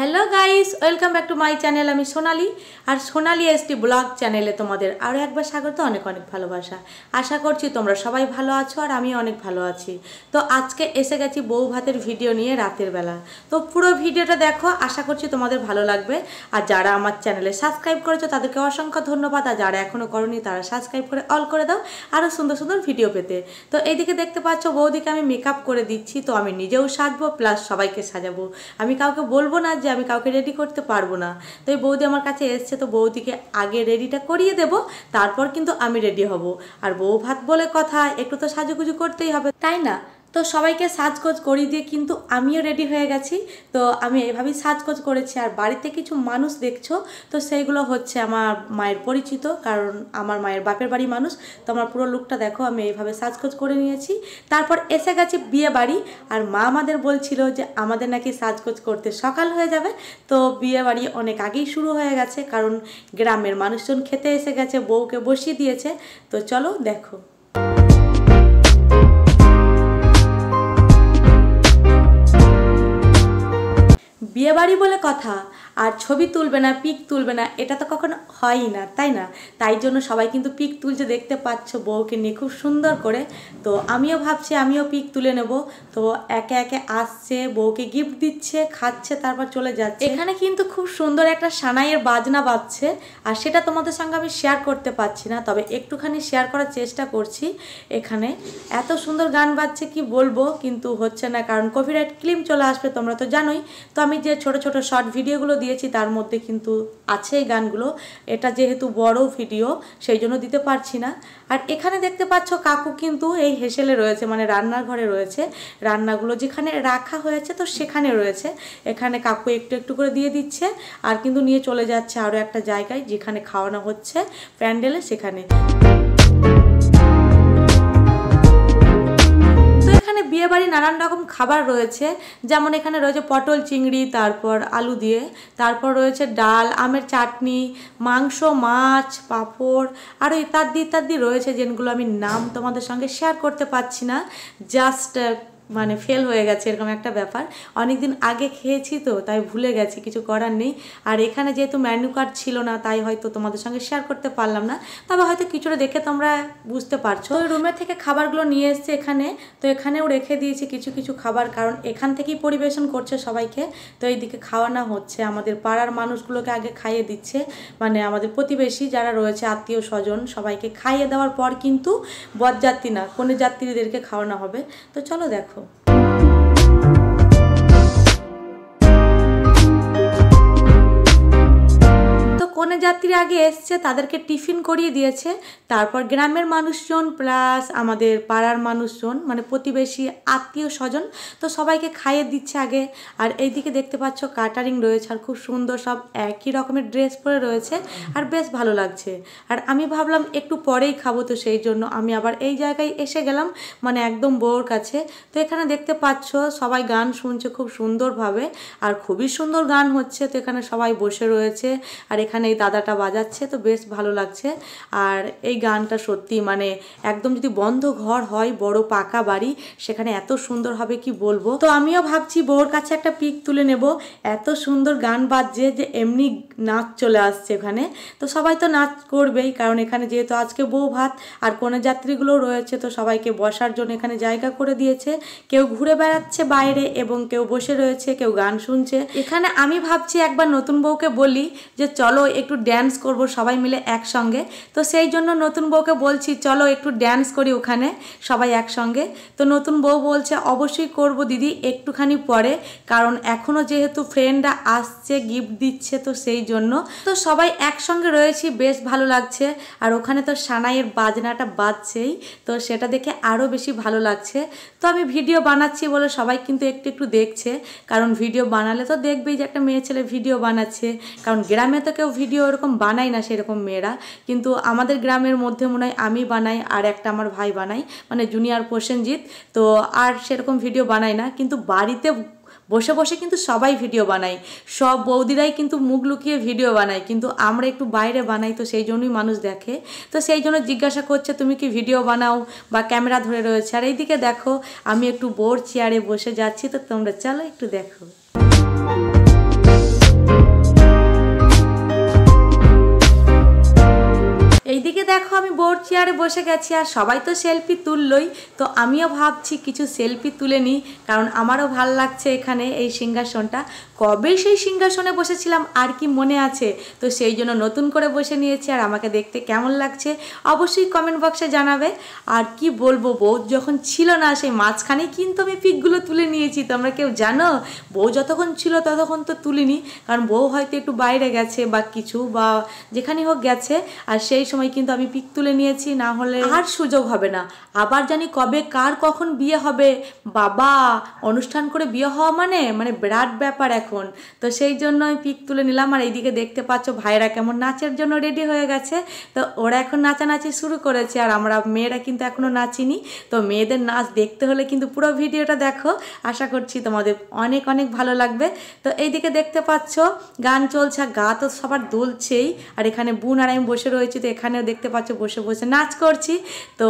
Hello guys welcome back to my channel আমি সোনালি আর সোনালি ST blog চ্যানেলে তোমাদের আরো একবার স্বাগত অনেক অনেক ভালোবাসা আশা করছি তোমরা সবাই ভালো আছো আর আমি অনেক ভালো আছি তো আজকে এসে গেছি বউ ভাতের ভিডিও নিয়ে রাতের বেলা তো পুরো ভিডিওটা দেখো আশা করছি তোমাদের ভালো লাগবে আর যারা আমার চ্যানেলে সাবস্ক্রাইব করেছো তাদেরকে অসংখ্য ধন্যবাদ আর যারা এখনো করোনি তারা সাবস্ক্রাইব করে অল করে দাও আরো সুন্দর সুন্দর ভিডিও পেতে তো এইদিকে দেখতে পাচ্ছো বউদিকে আমি মেকআপ করে দিচ্ছি তো আমি নিজেও সাজবো প্লাস সবাইকে সাজাবো আমি কাউকে বলবো না যে আমি কাউকে রেডি করতে পারবো না তো এই বৌদি আমার কাছে এসেছে তো বৌদিকে আগে রেডিটা করিয়ে দেব তারপর কিন্তু আমি রেডি হব আর বউ ভাত বলে কথা একটু তো সাজুগুজু করতেই হবে তাই না তো সবাইকে সাজগোজ করিয়ে দিয়ে কিন্তু আমিও রেডি হয়ে গেছি তো আমি এভাবেই সাজগোজ করেছি আর বাড়িতে কিছু মানুষ দেখছো তো সেইগুলো হচ্ছে আমার মায়ের পরিচিত কারণ আমার মায়ের বাপের বাড়ি মানুষ তো আমার পুরো লুকটা দেখো আমি এইভাবে সাজগোজ করে নিয়েছি তারপর এসে গেছি বিয়ে বাড়ি আর মা আমাদের বলছিল যে আমাদের নাকি সাজগোজ করতে সকাল হয়ে যাবে তো বিয়ে বাড়ি অনেক আগেই শুরু হয়ে গেছে কারণ গ্রামের মানুষজন খেতে এসে গেছে বউকে বসিয়ে দিয়েছে তো চলো দেখো বিয়ে বাড়ি বলে কথা আর ছবি তুলবে না পিক তুলবে না এটা তো কখনো হয়ই না তাই না তাই জন্য সবাই কিন্তু পিক তুলছে দেখতে পাচ্ছ বউকে নিয়ে খুব সুন্দর করে তো আমিও ভাবছি আমিও পিক তুলে নেব তো একে একে আসছে বউকে গিফট দিচ্ছে খাচ্ছে তারপর চলে যাচ্ছে এখানে কিন্তু খুব সুন্দর একটা সানাইয়ের বাজনা বাজছে আর সেটা তোমাদের সঙ্গে আমি শেয়ার করতে পারছি না তবে একটুখানি শেয়ার করার চেষ্টা করছি এখানে এত সুন্দর গান বাজছে কি বলবো কিন্তু হচ্ছে না কারণ কপিরাইট ক্লেম চলে আসবে তোমরা তো জানোই তো আমি যে ছোট ছোট শর্ট ভিডিওগুলো দিয়েছি তার মধ্যে কিন্তু আছে এই গানগুলো এটা যেহেতু বড় ভিডিও সেই জন্য দিতে পারছি না আর এখানে দেখতে পাচ্ছ কাকু কিন্তু এই হেসেলে রয়েছে মানে রান্নার ঘরে রয়েছে রান্নাগুলো যেখানে রাখা হয়েছে তো সেখানে রয়েছে এখানে কাকু একটু একটু করে দিয়ে দিচ্ছে আর কিন্তু নিয়ে চলে যাচ্ছে আরও একটা জায়গায় যেখানে খাওয়ানো হচ্ছে প্যান্ডেলে সেখানে বিয়ে বাড়ি নানান রকম খাবার রয়েছে যেমন এখানে রয়েছে পটল চিংড়ি তারপর আলু দিয়ে তারপর রয়েছে ডাল আমের চাটনি মাংস মাছ পাঁপড় আরও ইত্যাদি ইত্যাদি রয়েছে যেগুলো আমি নাম তোমাদের সঙ্গে শেয়ার করতে পারছি না জাস্ট মানে ফেল হয়ে গেছে এরকম একটা ব্যাপার অনেকদিন আগে খেয়েছি তো তাই ভুলে গেছি কিছু করার নেই আর এখানে যেহেতু মেনু কার্ড ছিল না তাই হয়তো তোমাদের সঙ্গে শেয়ার করতে পারলাম না তবে হয়তো কিছুটা দেখে তোমরা বুঝতে পারছো ওই রুমের থেকে খাবারগুলো নিয়ে এসছে এখানে তো এখানেও রেখে দিয়েছি কিছু কিছু খাবার কারণ এখান থেকেই পরিবেশন করছে সবাইকে তো এইদিকে খাওয়ানো হচ্ছে আমাদের পাড়ার মানুষগুলোকে আগে খাইয়ে দিচ্ছে মানে আমাদের প্রতিবেশী যারা রয়েছে আত্মীয় স্বজন সবাইকে খাইয়ে দেওয়ার পর কিন্তু বরযাত্রী না কনে যাত্রীদেরকে খাওয়ানো হবে তো চলো দেখো কনে যাত্রী আগে এসছে তাদেরকে টিফিন করিয়ে দিয়েছে তারপর গ্রামের মানুষজন প্লাস আমাদের পাড়ার মানুষজন মানে প্রতিবেশী আত্মীয় স্বজন তো সবাইকে খাইয়ে দিচ্ছে আগে আর এইদিকে দেখতে পাচ্ছ কাটারিং রয়েছে আর খুব সুন্দর সব একই রকমের ড্রেস পরে রয়েছে আর বেশ ভালো লাগছে আর আমি ভাবলাম একটু পরেই খাবো তো সেই জন্য আমি আবার এই জায়গায় এসে গেলাম মানে একদম বউর কাছে তো এখানে দেখতে পাচ্ছ সবাই গান শুনছে খুব সুন্দরভাবে আর খুবই সুন্দর গান হচ্ছে তো এখানে সবাই বসে রয়েছে আর এখানে এই দাদাটা বাজাচ্ছে তো বেশ ভালো লাগছে আর এই গানটা সত্যি মানে একদম যদি বন্ধ ঘর হয় বড় পাকা বাড়ি সেখানে এত সুন্দর হবে কি বলবো তো আমিও ভাবছি বউর কাছে একটা পিক তুলে নেব এত সুন্দর গান বাজছে যে এমনি নাচ চলে আসছে এখানে তো সবাই তো নাচ করবেই কারণ এখানে যেহেতু আজকে বউ ভাত আর কনে যাত্রীগুলো রয়েছে তো সবাইকে বসার জন্য এখানে জায়গা করে দিয়েছে কেউ ঘুরে বেড়াচ্ছে বাইরে এবং কেউ বসে রয়েছে কেউ গান শুনছে এখানে আমি ভাবছি একবার নতুন বউকে বলি যে চলো একটু ড্যান্স করব সবাই মিলে একসঙ্গে তো সেই জন্য নতুন বউকে বলছি চলো একটু ড্যান্স করি ওখানে সবাই একসঙ্গে তো নতুন বউ বলছে অবশ্যই করব দিদি একটুখানি পরে কারণ এখনো যেহেতু ফ্রেন্ডরা আসছে গিফট দিচ্ছে তো সেই জন্য তো সবাই একসঙ্গে রয়েছি বেশ ভালো লাগছে আর ওখানে তো সানাইয়ের বাজনাটা বাজছেই তো সেটা দেখে আরও বেশি ভালো লাগছে তো আমি ভিডিও বানাচ্ছি বলে সবাই কিন্তু একটু একটু দেখছে কারণ ভিডিও বানালে তো দেখবেই যে একটা মেয়ে ছেলে ভিডিও বানাচ্ছে কারণ গ্রামে তো কেউ ভিডিও এরকম বানাই না সেরকম মেয়েরা কিন্তু আমাদের গ্রামের মধ্যে মনে হয় আমি বানাই আর একটা আমার ভাই বানাই মানে জুনিয়র প্রসেনজিৎ তো আর সেরকম ভিডিও বানাই না কিন্তু বাড়িতে বসে বসে কিন্তু সবাই ভিডিও বানাই সব বৌদিরাই কিন্তু মুখ লুকিয়ে ভিডিও বানায় কিন্তু আমরা একটু বাইরে বানাই তো সেই জন্যই মানুষ দেখে তো সেই জন্য জিজ্ঞাসা করছে তুমি কি ভিডিও বানাও বা ক্যামেরা ধরে রয়েছে আর এইদিকে দেখো আমি একটু বোর চেয়ারে বসে যাচ্ছি তো তোমরা চলো একটু দেখো চেয়ারে বসে গেছি আর সবাই তো সেলফি তুললই, তো আমিও ভাবছি কিছু সেলফি তুলে নিই, কারণ আমারও ভাল লাগছে এখানে এই সিংহাসনটা। কবে সেই সিংহাসনে বসেছিলাম আর কি মনে আছে, তো সেই জন্য নতুন করে বসে নিয়েছি। আর আমাকে দেখতে কেমন লাগছে অবশ্যই কমেন্ট বক্সে জানাবে। আর কি বলবো, বউ যখন ছিল না সেই মাঝখানেই কিন্তু আমি পিকগুলো তুলে নিয়েছি। তোমরা কেউ জানো? বউ যতক্ষণ ছিল ততক্ষণ তো তুলিনি, কারণ বউ হয়তো একটু বাইরে গেছে বা কিছু বা যেখানে হোক গেছে, আর সেই সময় কিন্তু আমি পিক তুলে নিয়েছি, না হলে আর সুযোগ হবে না। আবার জানি কবে কার কখন বিয়ে হবে, বাবা অনুষ্ঠান করে বিয়ে হওয়া মানে বিরাট ব্যাপার এখন। তো সেই জন্য আমি পিক তুলে নিলাম। আর এইদিকে দেখতে পাচ্ছ ভাইরা কেমন নাচের জন্য রেডি হয়ে গেছে, তো ওরা এখন নাচানাচি শুরু করেছে, আর আমরা মেয়েরা কিন্তু এখনও নাচিনি। তো মেয়েদের নাচ দেখতে হলে কিন্তু পুরো ভিডিওটা দেখো, আশা করছি তোমাদের অনেক অনেক ভালো লাগবে। তো এইদিকে দেখতে পাচ্ছ গান চলছে, গা তো সবার দুলছেই। আর এখানে বোন আর আমি বসে রয়েছি, তো এখানেও দেখতে পাচ্ছ বসে বসে নাচ করছি। তো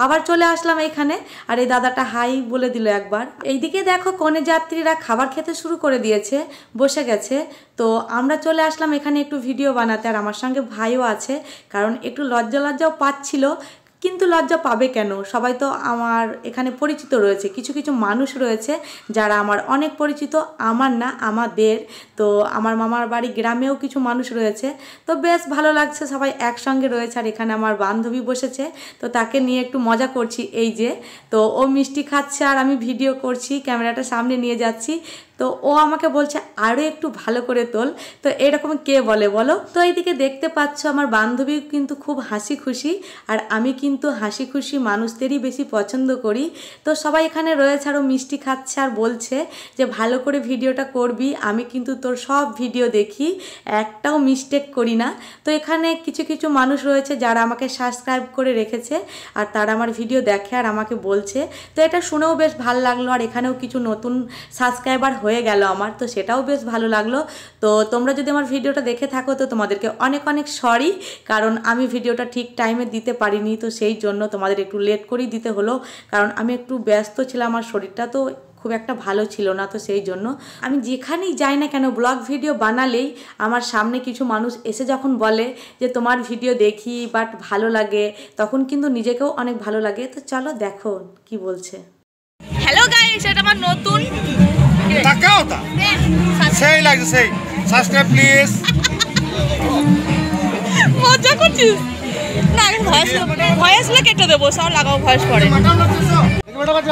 আবার চলে আসলাম এইখানে, আর এই দাদাটা হাই বলে দিল একবার। এইদিকে দেখো কনে যাত্রীরা খাবার খেতে শুরু করে দিয়েছে, বসে গেছে। তো আমরা চলে আসলাম এখানে একটু ভিডিও বানাতে, আর আমার সঙ্গে ভাইও আছে, কারণ একটু লজ্জাও পাচ্ছিল। কিন্তু লজ্জা পাবে কেন, সবাই তো আমার এখানে পরিচিত রয়েছে, কিছু কিছু মানুষ রয়েছে যারা আমার অনেক পরিচিত, আমার না আমাদের। তো আমার মামার বাড়ি গ্রামেও কিছু মানুষ রয়েছে, তো বেশ ভালো লাগছে, সবাই একসঙ্গে রয়েছে। আর এখানে আমার বান্ধবী বসেছে, তো তাকে নিয়ে একটু মজা করছি। এই যে, তো ও মিষ্টি খাচ্ছে আর আমি ভিডিও করছি, ক্যামেরাটা সামনে নিয়ে যাচ্ছি। তো ও আমাকে বলছে আরও একটু ভালো করে তোল, তো এরকম কে বলে বলো? তো এইদিকে দেখতে পাচ্ছ আমার বান্ধবী কিন্তু খুব হাসি খুশি, আর আমি কিন্তু হাসি খুশি মানুষদেরই বেশি পছন্দ করি। তো সবাই এখানে রয়েছে, আরও মিষ্টি খাচ্ছে আর বলছে যে ভালো করে ভিডিওটা করবি, আমি কিন্তু তোর সব ভিডিও দেখি, একটাও মিস্টেক করি না। তো এখানে কিছু কিছু মানুষ রয়েছে যারা আমাকে সাবস্ক্রাইব করে রেখেছে, আর তারা আমার ভিডিও দেখে আর আমাকে বলছে, তো এটা শুনেও বেশ ভালো লাগলো। আর এখানেও কিছু নতুন সাবস্ক্রাইবার হয়ে গেল আমার, তো সেটাও বেশ ভালো লাগলো। তো তোমরা যদি আমার ভিডিওটা দেখে থাকো তো তোমাদেরকে অনেক অনেক সরি, কারণ আমি ভিডিওটা ঠিক টাইমে দিতে পারিনি, তো সেই জন্য তোমাদের একটু লেট করেই দিতে হলো, কারণ আমি একটু ব্যস্ত ছিলাম, আমার শরীরটা তো খুব একটা ভালো ছিল না। তো সেই জন্য আমি যেখানেই যাই না কেন ব্লগ ভিডিও বানালেই আমার সামনে কিছু মানুষ এসে যখন বলে যে তোমার ভিডিও দেখি বাট ভালো লাগে, তখন কিন্তু নিজেকেও অনেক ভালো লাগে। তো চলো দেখো কি বলছে। হ্যালো গাইস, এটা আমার নতুন তাকাও তা সেই লাগছে, সেই সাবস্ক্রাইব প্লিজ। মজা করছিস না? ভয়েসগুলো কেটে দেবো, সব লাগাও ভয়েস পরে।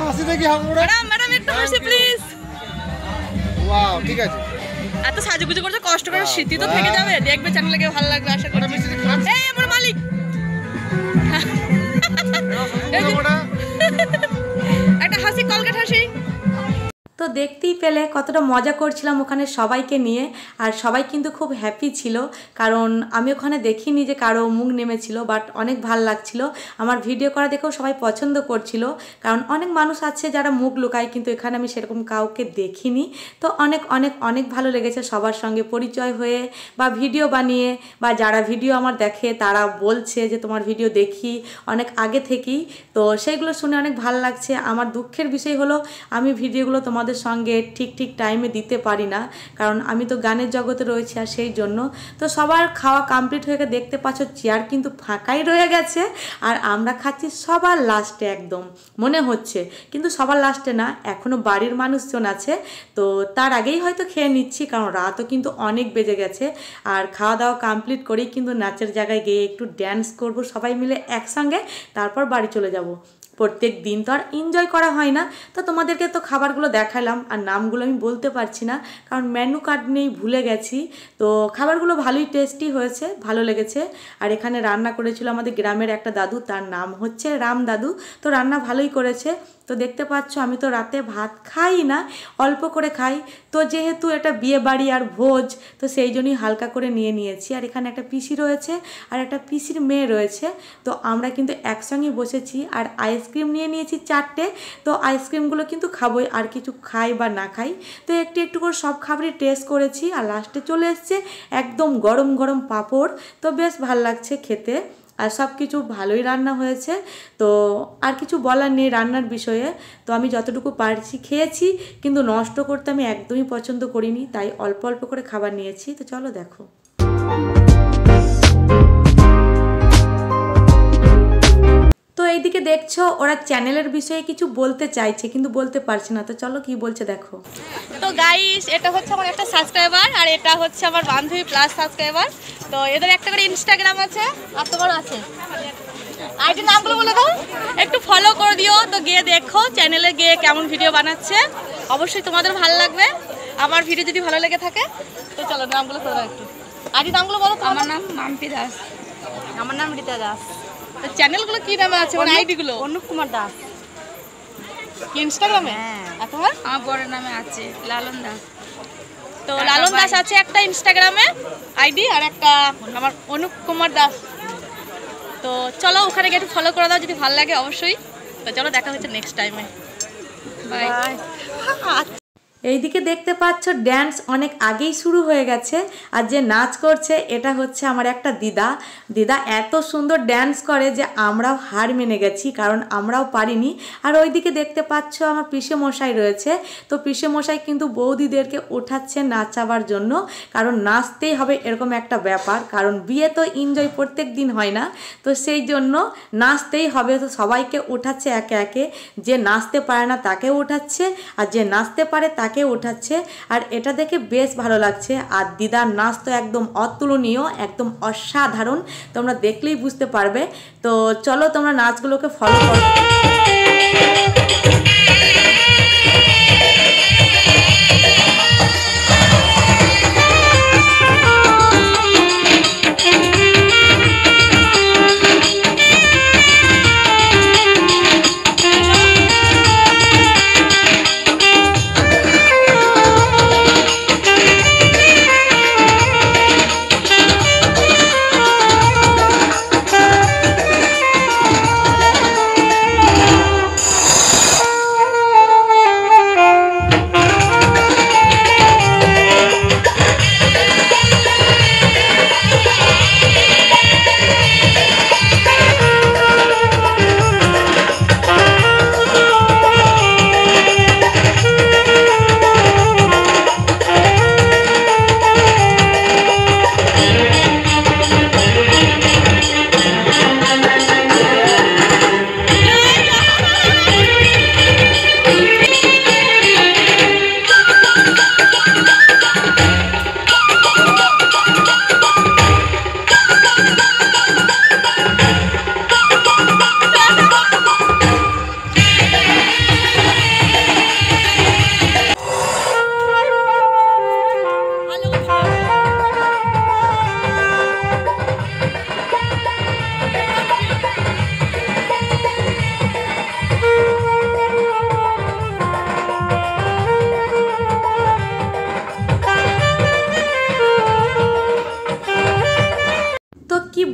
হাসি দেখি ম্যাডাম একটু হাসি প্লিজ। ওয়াও, ঠিক আছে। এত সাজুগুজু করছে, কষ্ট করে স্মৃতি তো থেকে যাবে, দেখবে চ্যানেলে গিয়ে ভালো লাগবে আশা করছি। এই আমার মালিক একটা হাসি, কলকাতা হাসি। তো দেখতেই পেলে কতটা মজা করছিলাম ওখানে সবাইকে নিয়ে, আর সবাই কিন্তু খুব হ্যাপি ছিল, কারণ আমি ওখানে দেখিনি যে কারো মুখ নেমেছিল, বাট অনেক ভাল লাগছিল। আমার ভিডিও করা দেখেও সবাই পছন্দ করছিল, কারণ অনেক মানুষ আছে যারা মুখ লুকায়, কিন্তু এখানে আমি সেরকম কাউকে দেখিনি। তো অনেক অনেক অনেক ভালো লেগেছে সবার সঙ্গে পরিচয় হয়ে বা ভিডিও বানিয়ে, বা যারা ভিডিও আমার দেখে তারা বলছে যে তোমার ভিডিও দেখি অনেক আগে থেকেই, তো সেইগুলো শুনে অনেক ভালো লাগছে। আমার দুঃখের বিষয় হলো আমি ভিডিওগুলো তোমাদের সঙ্গে ঠিক টাইমে দিতে পারি না, কারণ আমি তো গানের জগতে রয়েছি, আর সেই জন্য। তো সবার খাওয়া কমপ্লিট হয়ে দেখতে পাচ্ছ চেয়ার কিন্তু ফাঁকাই রয়ে গেছে, আর আমরা খাচ্ছি সবার লাস্টে, একদম মনে হচ্ছে, কিন্তু সবার লাস্টে না, এখনও বাড়ির মানুষজন আছে, তো তার আগেই হয়তো খেয়ে নিচ্ছি, কারণ রাতও কিন্তু অনেক বেজে গেছে। আর খাওয়া দাওয়া কমপ্লিট করেই কিন্তু নাচের জায়গায় গিয়ে একটু ড্যান্স করব সবাই মিলে একসঙ্গে, তারপর বাড়ি চলে যাব। প্রত্যেক দিন তো আর এনজয় করা হয় না। তো তোমাদেরকে তো খাবারগুলো দেখালাম, আর নামগুলো আমি বলতে পারছি না, কারণ মেনু কার্ড নেই, ভুলে গেছি। তো খাবারগুলো ভালোই টেস্টি হয়েছে, ভালো লেগেছে। আর এখানে রান্না করেছিল আমাদের গ্রামের একটা দাদু, তার নাম হচ্ছে রাম দাদু, তো রান্না ভালোই করেছে। তো দেখতে পাচ্ছ আমি তো রাতে ভাত খাই না, অল্প করে খাই, তো যেহেতু এটা বিয়ে বাড়ি আর ভোজ, তো সেই জন্যই হালকা করে নিয়েছি। আর এখানে একটা পিসি রয়েছে আর একটা পিসির মেয়ে রয়েছে, তো আমরা কিন্তু একসঙ্গে বসেছি। আর আইসক্রিম নিয়ে নিয়েছি 4টে, তো আইসক্রিমগুলো কিন্তু খাবোই, আর কিছু খাই বা না খাই, তো একটু একটু করে সব খাবারই টেস্ট করেছি। আর লাস্টে চলে এসছে একদম গরম গরম পাঁপড়, তো বেশ ভাল লাগছে খেতে, আর সব কিছু ভালোই রান্না হয়েছে। তো আর কিছু বলার নেই রান্নার বিষয়ে, তো আমি যতটুকু পারছি খেয়েছি, কিন্তু নষ্ট করতে আমি একদমই পছন্দ করিনি, তাই অল্প অল্প করে খাবার নিয়েছি। তো চলো দেখো। এইদিকে দেখছো ওরা চ্যানেলের বিষয়ে কিছু বলতে চাইছে কিন্তু বলতে পারছে না, তো চলো কি বলছে দেখো। তো গাইস, এটা হচ্ছে আমার একটা সাবস্ক্রাইবার আর এটা হচ্ছে আমার বান্ধবী প্লাস সাবস্ক্রাইবার। তো এদের একটা করে ইনস্টাগ্রাম আছে আর তোমার আছে, আইডি নামগুলো বলে দাও, একটু ফলো করে দিও। তো গিয়ে দেখো চ্যানেলে গিয়ে কেমন ভিডিও বানাচ্ছে, অবশ্যই তোমাদের ভালো লাগবে। আমার ভিডিও যদি ভালো লেগে থাকে তো চলো নামগুলো করে দাও একটু। আইডি নামগুলো বলো। আমার নাম মাম্পি দাস। আমার নাম রীতা দাস। তো চ্যানেলগুলো কি নামে আছে, মানে আইডিগুলো? অনুপ কুমার দাস। কি ইনস্টাগ্রামে? আর তোমার? আমার বড়ের নামে আছে লালন দাস। তো লালন দাস আছে একটা ইনস্টাগ্রামে আইডি, আর একটা আমার অনুপ কুমার দাস। তো চলো ওখানে গিয়ে একটু ফলো করে দাও যদি ভালো লাগে অবশ্যই। তো চলো দেখা হচ্ছে নেক্সট টাইমে, বাই। এইদিকে দেখতে পাচ্ছ ড্যান্স অনেক আগেই শুরু হয়ে গেছে, আর যে নাচ করছে এটা হচ্ছে আমার একটা দিদা। দিদা এত সুন্দর ড্যান্স করে যে আমরাও হার মেনে গেছি, কারণ আমরাও পারিনি। আর ওইদিকে দেখতে পাচ্ছ আমার পিসে মশাই রয়েছে, তো পিসে মশাই কিন্তু বৌদিদেরকে ওঠাচ্ছে নাচাবার জন্য, কারণ নাচতেই হবে এরকম একটা ব্যাপার, কারণ বিয়ে তো এনজয় প্রত্যেক দিন হয় না, তো সেই জন্য নাচতেই হবে। তো সবাইকে ওঠাচ্ছে একে একে, যে নাচতে পারে না তাকে ওঠাচ্ছে আর যে নাচতে পারে তাকে উঠাচ্ছে। আর এটা দেখে বেশ ভালো লাগছে। আর দিদার নাচ তো একদম অতুলনীয়, একদম অসাধারণ, তোমরা দেখলেই বুঝতে পারবে। তো চলো তোমরা নাচগুলোকে ফলো করো।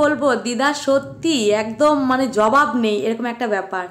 বলবো দিদা সত্যি একদম মানে জবাব নেই এরকম একটা ব্যাপার।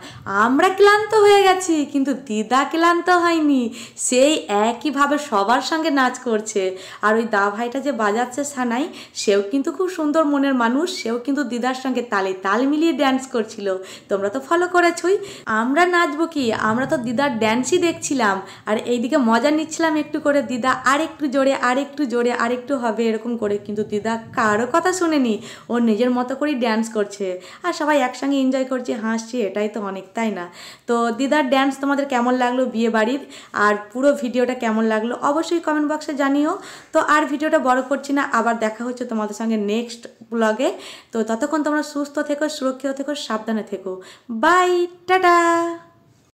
আমরা ক্লান্ত হয়ে গেছি কিন্তু দিদা ক্লান্ত হয়নি, সেই একইভাবে সবার সঙ্গে নাচ করছে। আর ওই দা ভাইটা যে বাজাচ্ছে সানাই, সেও কিন্তু খুব সুন্দর মনের মানুষ, সেও কিন্তু দিদার সঙ্গে তালে তাল মিলিয়ে ড্যান্স করছিল। তোমরা তো ফলো করেছই। আমরা নাচবো কি, আমরা তো দিদার ড্যান্সই দেখছিলাম আর এইদিকে মজা নিচ্ছিলাম একটু করে। দিদা আর একটু জোরে, আর একটু জোরে, আর একটু হবে এরকম করে, কিন্তু দিদা কারো কথা শুনেনি, ও নিজের মতো করেই ড্যান্স করছে আর সবাই একসঙ্গে এনজয় করছে, হাসছে, এটাই তো অনেক, তাই না? তো দিদার ড্যান্স তোমাদের কেমন লাগলো বিয়ে বাড়ির, আর পুরো ভিডিওটা কেমন লাগলো অবশ্যই কমেন্ট বক্সে জানিও। তো আর ভিডিওটা বড় করছি না, আবার দেখা হচ্ছে তোমাদের সঙ্গে নেক্সট ব্লগে। তো ততক্ষণ তোমরা সুস্থ থেকো, সুরক্ষিত থেকো, সাবধানে থেকো। Bye, tata.